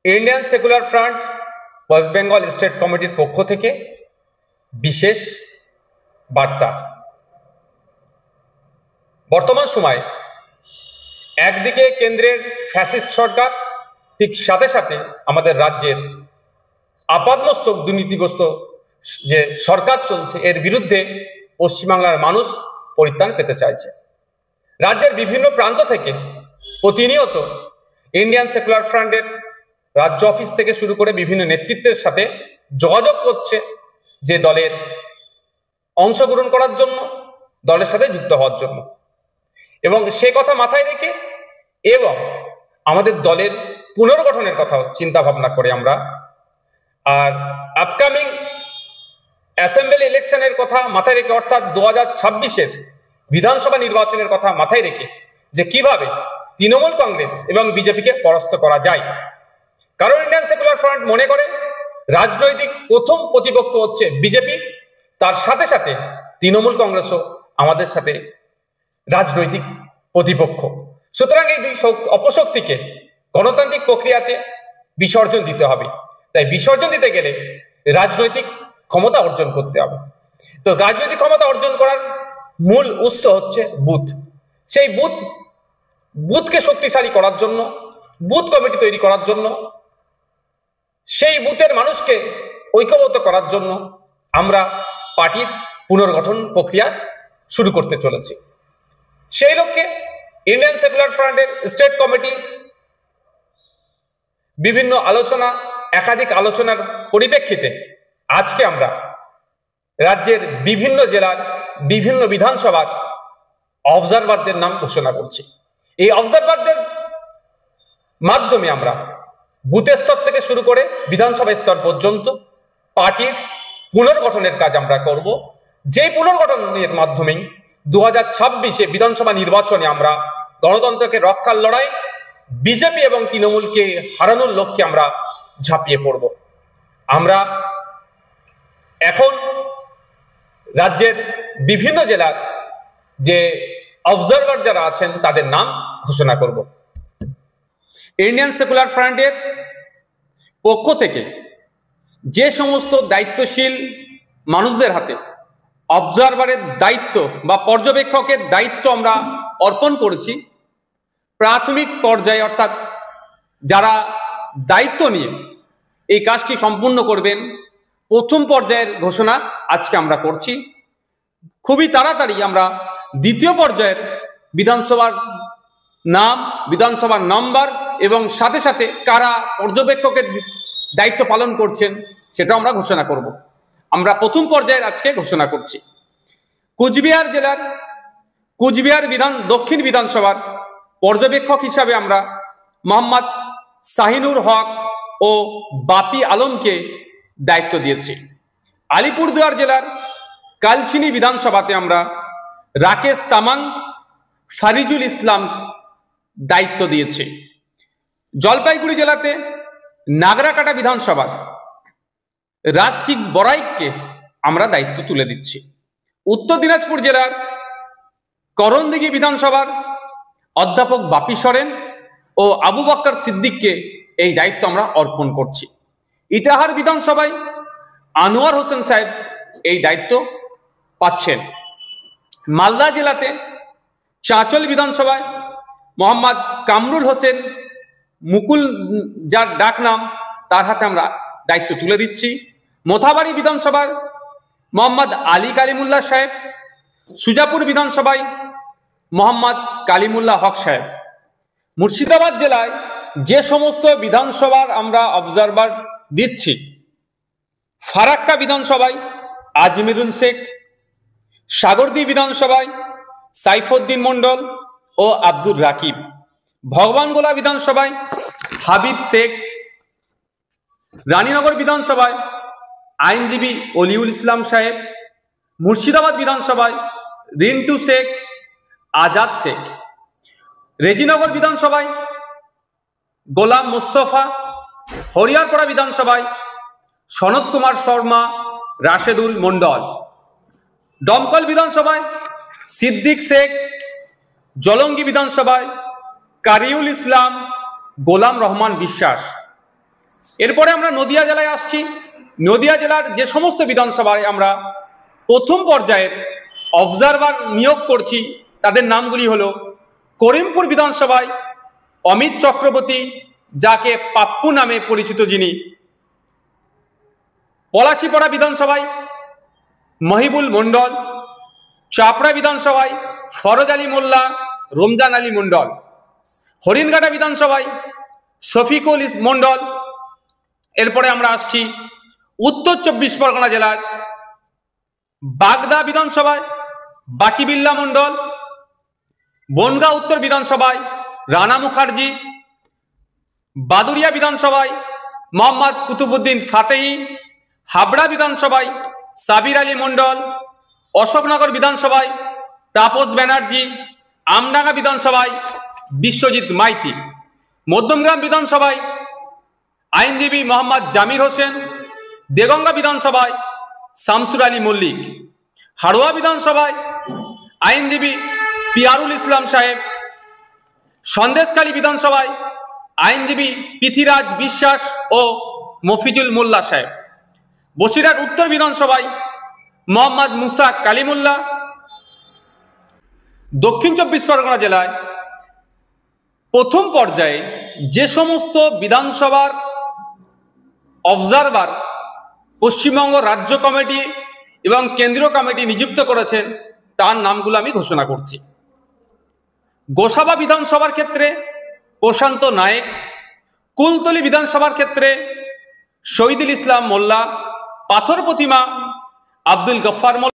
Indian secular front waist Bengal state কমিটির পক্ষ থেকে বিশেষ বার্তা। বর্তমান সময়ে একদিকে কেন্দ্রের ফ্যাসিস্ট সরকার, ঠিক সাথে সাথে আমাদের রাজ্যের আপাদমস্তক দুর্নীতিগ্রস্ত যে সরকার চলছে, এর বিরুদ্ধে পশ্চিমবাংলার মানুষ পরিত্রাণ পেতে চাইছে। রাজ্যের বিভিন্ন প্রান্ত থেকে প্রতিনিয়ত ইন্ডিয়ান সেকুলার ফ্রন্টের রাজ্য অফিস থেকে শুরু করে বিভিন্ন নেতৃত্বের সাথে যোগাযোগ করছে যে দলের অংশগ্রহণ করার জন্য, দলের সাথে যুক্ত হওয়ার জন্য, এবং সে কথা মাথায় রেখে এবং আমাদের দলের পুনর্গঠনের কথা চিন্তা ভাবনা করে আমরা আর আপকামিং অ্যাসেম্বলি ইলেকশনের কথা মাথায় রেখে, অর্থাৎ 2026-এর বিধানসভা নির্বাচনের কথা মাথায় রেখে যে কিভাবে তৃণমূল কংগ্রেস এবং বিজেপিকে পরাস্ত করা যায়। কারণ ইন্ডিয়ান সেকুলার ফ্রন্ট মনে করে রাজনৈতিক প্রথম প্রতিপক্ষ হচ্ছে বিজেপি, তার সাথে সাথে তৃণমূল কংগ্রেসও আমাদের সাথে রাজনৈতিক প্রতিপক্ষ। সুতরাং এই দুই অপশক্তিকে গণতান্ত্রিক প্রক্রিয়াতে বিসর্জন দিতে হবে। তাই বিসর্জন দিতে গেলে রাজনৈতিক ক্ষমতা অর্জন করতে হবে। তো রাজনৈতিক ক্ষমতা অর্জন করার মূল উৎস হচ্ছে বুথ। সেই বুথকে শক্তিশালী করার জন্য, বুথ কমিটি তৈরি করার জন্য, সেই বুথের মানুষকে ঐক্যবদ্ধ করার জন্য আমরা পার্টির পুনর্গঠন প্রক্রিয়া শুরু করতে চলেছি। সেই লক্ষ্যে ইন্ডিয়ান সেকুলার ফ্রন্টের স্টেট কমিটি বিভিন্ন একাধিক আলোচনার পরিপ্রেক্ষিতে আজকে আমরা রাজ্যের বিভিন্ন জেলার বিভিন্ন বিধানসভার অবজারভারদের নাম ঘোষণা করছি। এই অবজারভারদের মাধ্যমে আমরা বুথ স্তর থেকে শুরু করে বিধানসভা স্তর পর্যন্ত পার্টির পুনর্গঠনের কাজ আমরা করব। যে পুনর্গঠনের মাধ্যমেই 2026-এ বিধানসভা নির্বাচনে আমরা গণতন্ত্রকে রক্ষার লড়াই, বিজেপি এবং তৃণমূলকে হারানোর লক্ষ্যে আমরা ঝাঁপিয়ে পড়ব। আমরা এখন রাজ্যের বিভিন্ন জেলার যে অবজারভার যারা আছেন তাদের নাম ঘোষণা করব। ইন্ডিয়ান সেকুলার ফ্রন্টের পক্ষ থেকে যে সমস্ত দায়িত্বশীল মানুষদের হাতে অবজারভারের দায়িত্ব বা পর্যবেক্ষকের দায়িত্ব আমরা অর্পণ করেছি, প্রাথমিক পর্যায়ে অর্থাৎ যারা দায়িত্ব নিয়ে এই কাজটি সম্পূর্ণ করবেন, প্রথম পর্যায়ের ঘোষণা আজকে আমরা করছি। খুবই তাড়াতাড়ি আমরা দ্বিতীয় পর্যায়ের বিধানসভার নাম, বিধানসভার নম্বর এবং সাথে সাথে কারা পর্যবেক্ষকের দায়িত্ব পালন করছেন সেটা আমরা ঘোষণা করব। আমরা প্রথম পর্যায়ের আজকে ঘোষণা করছি। কুচবিহার জেলার দক্ষিণ বিধানসভার পর্যবেক্ষক হিসাবে আমরা মোহাম্মদ শাহিনুর হক ও বাপি আলমকে দায়িত্ব দিয়েছি। আলিপুরদুয়ার জেলার কালচিনি বিধানসভাতে আমরা রাকেশ তামাং, ফারিজুল ইসলাম দায়িত্ব দিয়েছি। জলপাইগুড়ি জেলাতে নাগরাকাটা বিধানসভার রাষ্ট্রিক বড়াইককে আমরা দায়িত্ব তুলে দিচ্ছি। উত্তর দিনাজপুর জেলার করণদিঘি বিধানসভার অধ্যাপক বাপি সরেন ও আবু বক্কর সিদ্দিককে এই দায়িত্ব আমরা অর্পণ করছি। ইটাহার বিধানসভায় আনোয়ার হোসেন সাহেব এই দায়িত্ব পাচ্ছেন। মালদা জেলাতে চাঁচল বিধানসভায় মোহাম্মদ কামরুল হোসেন মুকুল, যার ডাক নাম, তার হাতে আমরা দায়িত্ব তুলে দিচ্ছি। মোথাবাড়ি বিধানসভার মোহাম্মদ আলী কালিমুল্লাহ সাহেব, সুজাপুর বিধানসভায় মোহাম্মদ কালিমুল্লাহ হক সাহেব। মুর্শিদাবাদ জেলায় যে সমস্ত বিধানসভার আমরা অবজারভার দিচ্ছি, ফারাক্কা বিধানসভায় আজমিরুল শেখ, সাগরদী বিধানসভায় সাইফুদ্দিন মন্ডল ও আব্দুর রাকিব, ভগবানগোলা বিধানসভায় হাবিব শেখ, রানীনগর বিধানসভায় আইনজীবী অলিউল ইসলাম সাহেব, মুর্শিদাবাদ বিধানসভায় রিন্টু শেখ, আজাদ শেখ, রেজিনগর বিধানসভায় গোলাম মোস্তফা, হরিয়ারপাড়া বিধানসভায় সনৎ কুমার শর্মা, রাশেদুল মন্ডল, দমকল বিধানসভায় সিদ্দিক শেখ, জলঙ্গি বিধানসভায় কারিউল ইসলাম, গোলাম রহমান বিশ্বাস, এরপরে আমরা নদিয়া জেলায় আসছি। নদিয়া জেলার যে সমস্ত বিধানসভায় আমরা প্রথম পর্যায়ের অবজারভার নিয়োগ করছি তাদের নামগুলি হলো: করিমপুর বিধানসভায় অমিত চক্রবর্তী, যাকে পাপ্পু নামে পরিচিত যিনি; পলাশীপাড়া বিধানসভায় মহিবুল মণ্ডল; চাপড়া বিধানসভায় ফরজ আলী মোল্লা, রমজান আলী মণ্ডল; হরিণঘাটা বিধানসভায় শফিকুল মণ্ডল। এরপরে আমরা আসছি উত্তর 24 পরগনা জেলার বাগদা বিধানসভায় বাকিবিল্লা মণ্ডল; বনগাঁ উত্তর বিধানসভায় রানা মুখার্জি; বাদুরিয়া বিধানসভায় মোহাম্মদ কুতুবুদ্দিন ফাতেহি; হাবড়া বিধানসভায় সাবির আলী মণ্ডল; অশোকনগর বিধানসভায় তাপস ব্যানার্জি; আমডাঙ্গা বিধানসভায় বিশ্বজিৎ মাইতি; মধ্যমগ্রাম বিধানসভায় আইনজীবী মোহাম্মদ জামির হোসেন; দেগঙ্গা বিধানসভায় শামসুর আলী মল্লিক; হাড়োয়া বিধানসভায় আইনজীবী পিয়ারুল ইসলাম সাহেব; সন্দেশখালী বিধানসভায় আইনজীবী পৃথিরাজ বিশ্বাস ও মফিজুল মোল্লা সাহেব; বসিরহাট উত্তর বিধানসভায় মোহাম্মদ মুসা কালিমুল্লাহ। দক্ষিণ 24 পরগনা জেলায় প্রথম পর্যায়ে যে সমস্ত বিধানসভার অবজারভার পশ্চিমবঙ্গ রাজ্য কমিটি এবং কেন্দ্রীয় কমিটি নিযুক্ত করেছেন তার নামগুলো আমি ঘোষণা করছি। গোসাবা বিধানসভার ক্ষেত্রে প্রশান্ত নায়েক; কুলতলি বিধানসভার ক্ষেত্রে শহীদুল ইসলাম মোল্লা; পাথর প্রতিমা আব্দুল গফফার মোল্লা।